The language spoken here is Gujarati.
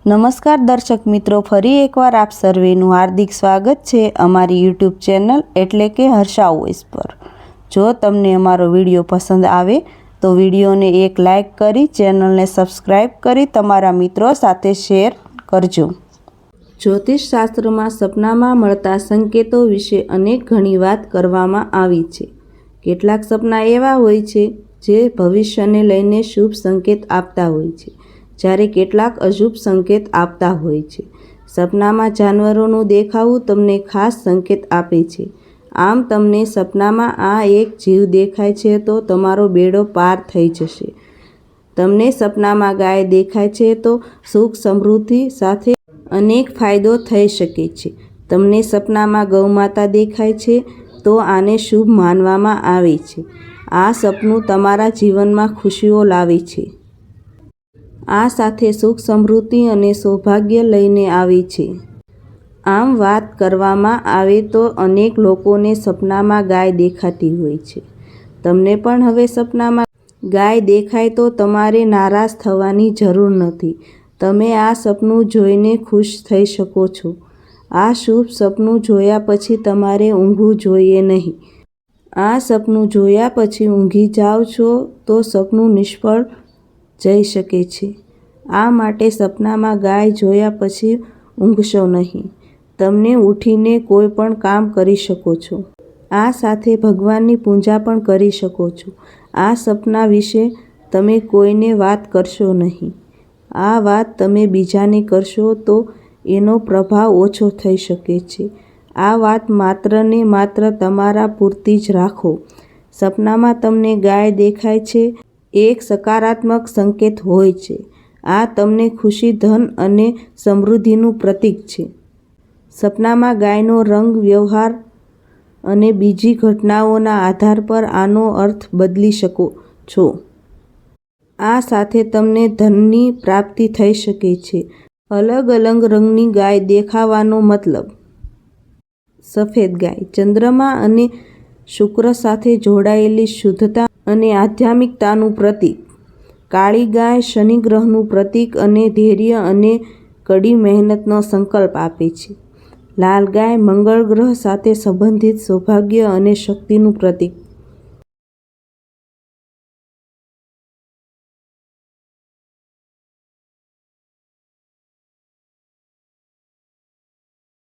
નમસ્કાર દર્શક મિત્રો, ફરી એકવાર આપ સર્વેનું હાર્દિક સ્વાગત છે અમારી યુટ્યુબ ચેનલ એટલે કે હર્ષા વોઇસ પર। જો તમને અમારો વિડીયો પસંદ આવે તો વિડીયોને એક લાઇક કરી ચેનલને સબસ્ક્રાઈબ કરી તમારા મિત્રો સાથે શેર કરજો। જ્યોતિષ શાસ્ત્રમાં સપનામાં મળતા સંકેતો વિશે અનેક ઘણી વાત કરવામાં આવી છે। કેટલાક સપના એવા હોય છે જે ભવિષ્યને લઈને શુભ સંકેત આપતા હોય છે, જ્યારે કેટલાક અશુભ સંકેત આપતા હોય છે। સપનામાં જાનવરોનું દેખાવું તમને ખાસ સંકેત આપે છે। આમ તમને સપનામાં આ એક જીવ દેખાય છે તો તમારો બેડો પાર થઈ જશે। તમને સપનામાં ગાય દેખાય છે તો સુખ સમૃદ્ધિ સાથે અનેક ફાયદો થઈ શકે છે। તમને સપનામાં ગૌમાતા દેખાય છે તો આને શુભ માનવામાં આવે છે। આ સપનું તમારા જીવનમાં ખુશીઓ લાવે છે। આ સાથે સુખ સમૃદ્ધિ અને સૌભાગ્ય લઈને આવે છે। આમ વાત કરવામાં આવે તો અનેક લોકોને સપનામાં ગાય દેખાતી હોય છે। તમને પણ હવે સપનામાં ગાય દેખાય તો તમારે નારાજ થવાની જરૂર નથી। તમે આ સપનું જોઈને ખુશ થઈ શકો છો। આ શુભ સપનું જોયા પછી તમારે ઊંઘવું જોઈએ નહીં। આ સપનું જોયા પછી ઊંઘી જાઓ છો તો સપનું નિષ્ફળ જઈ શકે છે। આ માટે સપનામાં ગાય જોયા પછી ઊંઘશો નહીં। તમને ઉઠીને કોઈ પણ કામ કરી શકો છો। આ સાથે ભગવાનની પૂજા પણ કરી શકો છો। આ સપના વિશે તમે કોઈને વાત કરશો નહીં। આ વાત તમે બીજાને કરશો તો એનો પ્રભાવ ઓછો થઈ શકે છે। આ વાત માત્ર ને માત્ર તમારા પૂરતી જ રાખો। સપનામાં તમને ગાય દેખાય છે એક સકારાત્મક સંકેત હોય છે। આ તમને ખુશી, ધન અને સમૃદ્ધિનું પ્રતીક છે। સપનામાં ગાયનો રંગ, વ્યવહાર અને બીજી ઘટનાઓના આધાર પર આનો અર્થ બદલી શકો છો। આ સાથે તમને ધનની પ્રાપ્તિ થઈ શકે છે। અલગ અલગ રંગની ગાય દેખાવાનો મતલબ: સફેદ ગાય ચંદ્રમા અને શુક્ર સાથે જોડાયેલી શુદ્ધતા અને આધ્યાત્મિકતાનું પ્રતીક। કાળી ગાય શનિ ગ્રહનું પ્રતીક અને ધૈર્ય અને કડી મહેનતનો સંકલ્પ આપે છે। લાલ ગાય મંગળ ગ્રહ સાથે સંબંધિત સૌભાગ્ય અને શક્તિનું પ્રતીક